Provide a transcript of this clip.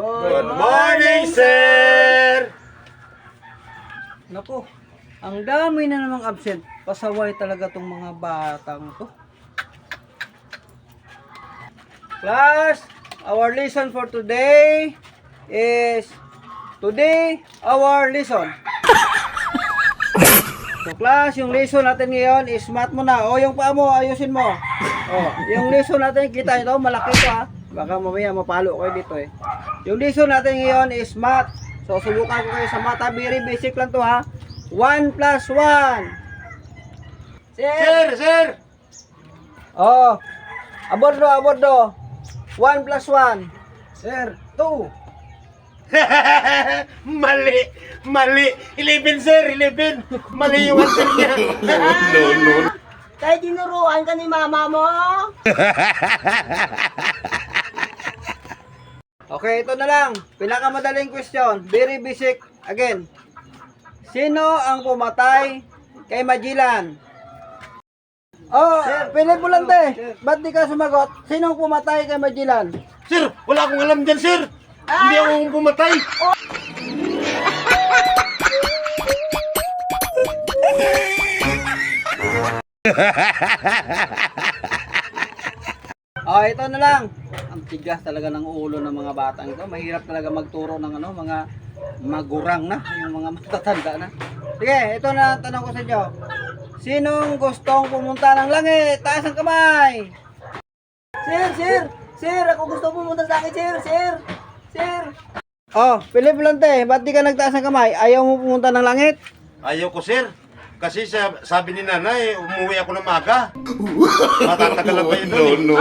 Good morning, sir! Naku, ang dami na namang absent. Pasaway talaga tong mga batang to. Class, our lesson for today is our lesson. So class, yung lesson natin ngayon is math muna. O yung paa mo, ayusin mo. O, yung lesson natin, kita nyo, malaki to ha. Baka mamaya mapalo kayo dito eh. Yung lesson natin ngayon is math. So subukan ko kayo sa math ha. Very basic lang to ha. 1 plus 1. Sir! Oh, abordo. 1 plus 1. Sir, 2. Mali! 11, sir! 11! Mali yung answer niya! No. Kaya dinuruan ka ni mama mo. Okay, ito na lang. Pinakamadaling question. Very basic. Again. Sino ang pumatay kay Magellan? Oh, Philip Bulante. Ba't di ka sumagot? Sino ang pumatay kay Magellan? Sir, wala akong alam dyan, sir! Hindi ako pumatay! Oh, ito na lang. Ang tigas talaga ng ulo ng mga batang ito. Mahirap talaga magturo ng mga magurang na, yung mga matatanda na. Sige, ito na tanong ko sa inyo. Sinong gustong pumunta ng langit? Taas ang kamay. Sir, ako gusto pumunta sa akin, sir. Oh, Philip Bulante, ba't di ka nagtaas ng kamay? Ayaw mo pumunta ng langit? Ayaw ko, sir. Kasi sabi ni nanay, umuwi ako ng maga. Matatagalan pa yun doon. No.